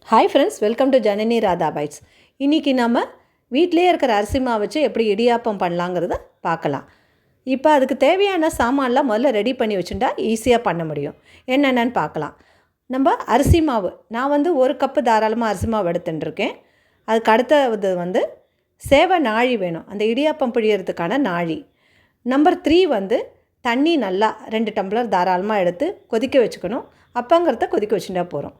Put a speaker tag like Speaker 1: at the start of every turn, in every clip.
Speaker 1: Hi friends, welcome to Janani Radha bytes. இன்றைக்கி நம்ம வீட்டிலே இருக்கிற அரிசி மாவு வச்சு எப்படி இடியாப்பம் பண்ணலாங்கிறத பார்க்கலாம். இப்போ அதுக்கு தேவையான சாமான்லாம் முதல்ல ரெடி பண்ணி வச்சுட்டா ஈஸியாக பண்ண முடியும். என்னென்னு பார்க்கலாம். நம்ம அரிசி மாவு, நான் 1 கப்பு தாராளமாக அரிசி மாவு எடுத்துட்டுருக்கேன். அதுக்கு அடுத்தது சேவை நாழி வேணும், அந்த இடியாப்பம் பிழியறதுக்கான நாழி. நம்பர் 3 தண்ணி நல்லா 2 டம்ளர் தாராளமாக எடுத்து கொதிக்க வச்சுக்கணும். அப்பங்கிறத கொதிக்க வச்சுட்டா போகிறோம்.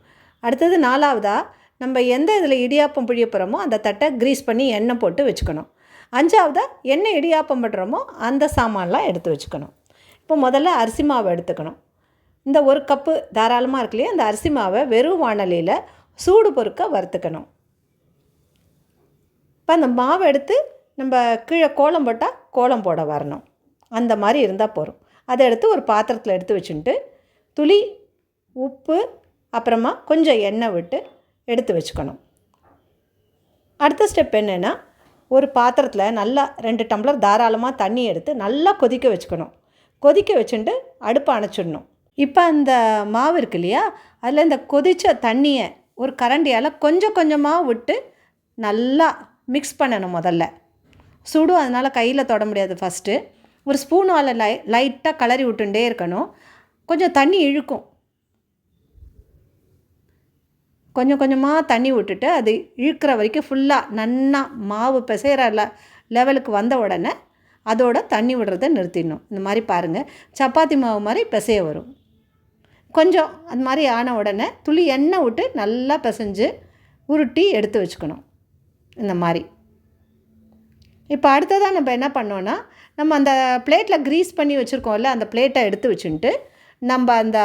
Speaker 1: அடுத்தது 4வதாக நம்ம எந்த இதில் இடியாப்பம் பிழிய போகிறோமோ அந்த தட்டை க்ரீஸ் பண்ணி எண்ணெய் போட்டு வச்சுக்கணும். 5வதாக என்ன இடியாப்பம் பண்ணுறோமோ அந்த சாமான்லாம் எடுத்து வச்சுக்கணும். இப்போ முதல்ல அரிசி மாவை எடுத்துக்கணும். இந்த 1 கப்பு தாராளமாக இருக்கு இல்லையா, அந்த அரிசி மாவை வெறும் வாணலியில் சூடு பொறுக்க வறுத்துக்கணும். இப்போ அந்த மாவை எடுத்து நம்ம கீழே கோலம் போட்டால் கோலம் போட வரணும், அந்த மாதிரி இருந்தால் போதும். அதை எடுத்து ஒரு பாத்திரத்தில் எடுத்து வச்சுட்டு துளி உப்பு அப்புறமா கொஞ்சம் எண்ணெய் விட்டு எடுத்து வச்சுக்கணும். அடுத்த ஸ்டெப் என்னென்னா, ஒரு பாத்திரத்தில் நல்லா 2 டம்ளர் தாராளமாக தண்ணி எடுத்து நல்லா கொதிக்க வச்சுக்கணும். கொதிக்க வச்சுட்டு அடுப்பை அணைச்சிடணும். இப்போ அந்த மாவு இருக்கு இல்லையா, அதில் இந்த கொதித்த தண்ணியை ஒரு கரண்டியால் கொஞ்சம் கொஞ்சமாக விட்டு நல்லா மிக்ஸ் பண்ணணும். முதல்ல சுடும், அதனால் கையில் தொட முடியாது. ஃபஸ்ட்டு ஒரு ஸ்பூனால் லைட்டாக கிளறி விட்டுட்டே இருக்கணும். கொஞ்சம் தண்ணி இழுக்கும். கொஞ்சம் கொஞ்சமாக தண்ணி விட்டுட்டு அது இழுக்கிற வரைக்கும் ஃபுல்லாக நன்னா மாவு பிசைகிற லெவலுக்கு வந்த உடனே அதோட தண்ணி விடுறதை நிறுத்திடணும். இந்த மாதிரி பாருங்கள், சப்பாத்தி மாவு மாதிரி பிசைய வரும். கொஞ்சம் அது மாதிரி ஆன உடனே துளி எண்ணெய் விட்டு நல்லா பிசைஞ்சு உருட்டி எடுத்து வச்சுக்கணும். இந்த மாதிரி. இப்போ அடுத்ததாக நம்ம என்ன பண்ணோன்னா, நம்ம அந்த பிளேட்டில் க்ரீஸ் பண்ணி வச்சுருக்கோம்ல, அந்த பிளேட்டை எடுத்து வச்சுட்டு நம்ம அந்த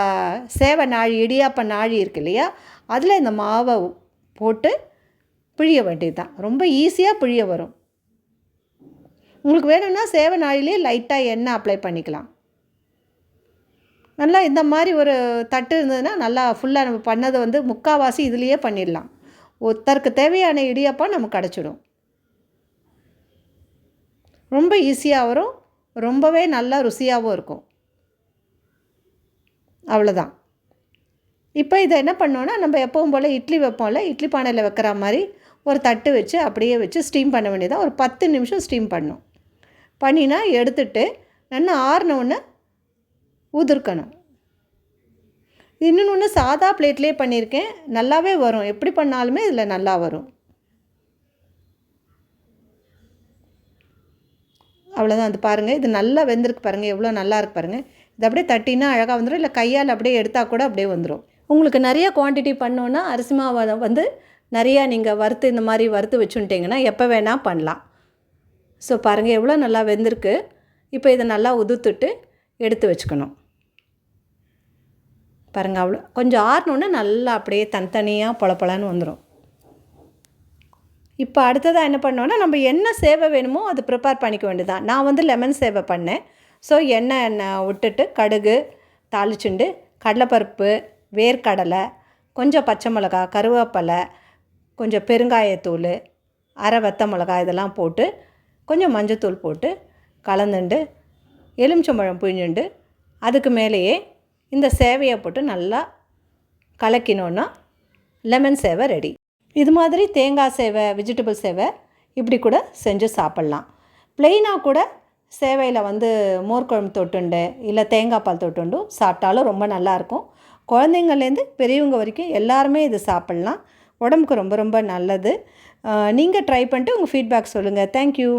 Speaker 1: சேவை நாழி, இடியாப்ப நாழி இருக்கு இல்லையா, அதில் இந்த மாவை போட்டு பிழிய வேண்டியது தான். ரொம்ப ஈஸியாக பிழிய வரும். உங்களுக்கு வேணும்னா சேவை நாழிலே லைட்டாக எண்ணெய் அப்ளை பண்ணிக்கலாம். நல்லா இந்த மாதிரி ஒரு தட்டு இருந்ததுன்னா நல்லா ஃபுல்லாக நம்ம பண்ணதை முக்கால்வாசி இதுலேயே பண்ணிடலாம். ஒருத்தருக்கு தேவையான இடியாப்பம் நமக்கு கிடச்சிடும். ரொம்ப ஈஸியாக வரும், ரொம்பவே நல்லா ருசியாகவும் இருக்கும். அவ்வளோதான். இப்போ இதை என்ன பண்ணோன்னா, நம்ம எப்பவும் போல் இட்லி வைப்போம்ல, இட்லி பானையில் வைக்கிற மாதிரி ஒரு தட்டு வச்சு அப்படியே வச்சு ஸ்டீம் பண்ண வேண்டியதாக. ஒரு 10 நிமிஷம் ஸ்டீம் பண்ணணும். பண்ணினா எடுத்துட்டு நல்லா ஆறினவுடனே உதிர்க்கணும். இன்னொன்று சாதா பிளேட்லேயே பண்ணியிருக்கேன், நல்லாவே வரும். எப்படி பண்ணாலுமே இதில் நல்லா வரும். அவ்வளோதான். அது பாருங்கள், இது நல்லா வெந்திருக்கு பாருங்கள், எவ்வளோ நல்லா இருக்கு பாருங்கள். இது அப்படியே தட்டினா அழகாக வந்துடும், இல்லை கையால் அப்படியே எடுத்தால் கூட அப்படியே வந்துடும். உங்களுக்கு நிறைய குவான்டிட்டி பண்ணோன்னா அரிசி மாவை நிறையா நீங்கள் வறுத்து இந்த மாதிரி வறுத்து வச்சுட்டிங்கன்னா எப்போ வேணால் பண்ணலாம். ஸோ பாருங்கள் எவ்வளோ நல்லா வெந்திருக்கு. இப்போ இதை நல்லா உதுத்துட்டு எடுத்து வச்சுக்கணும். பாருங்கள், அவ்வளோ கொஞ்சம் ஆறினோன்னே நல்லா அப்படியே தனித்தனியாக பொலப்பொலன்னு வந்துடும். இப்போ அடுத்ததாக என்ன பண்ணோன்னா, நம்ம என்ன சேவை வேணுமோ அது ப்ரிப்பேர் பண்ணிக்க வேண்டியதான். நான் லெமன் சேவை பண்ணேன். ஸோ எண்ணெய் விட்டுட்டு கடுகு தாளிச்சுண்டு கடலைப்பருப்பு, வேர்க்கடலை, கொஞ்சம் பச்சை மிளகா, கருவேப்பிலை, கொஞ்சம் பெருங்காயத்தூள், அரை வத்த மிளகா இதெல்லாம் போட்டு கொஞ்சம் மஞ்சத்தூள் போட்டு கலந்துண்டு எலுமிச்சம்பழம் புழிஞ்சுண்டு அதுக்கு மேலேயே இந்த சேவையை போட்டு நல்லா கலக்கினோன்னா லெமன் சேவை ரெடி. இது மாதிரி தேங்காய் சேவை, வெஜிடபிள் சேவை இப்படி கூட செஞ்சு சாப்பிட்லாம். ப்ளெயினாக கூட சேவையில் மோர் குழம்பு தொட்டுண்டு இல்லை தேங்காய் பால் தொட்டுண்டும் சாப்பிட்டாலும் ரொம்ப நல்லாயிருக்கும். குழந்தைங்கள்லேருந்து பெரியவங்க வரைக்கும் எல்லாருமே இது சாப்பிட்லாம். உடம்புக்கு ரொம்ப ரொம்ப நல்லது. நீங்கள் ட்ரை பண்ணிட்டு உங்கள் ஃபீட்பேக் சொல்லுங்கள். தேங்க்யூ.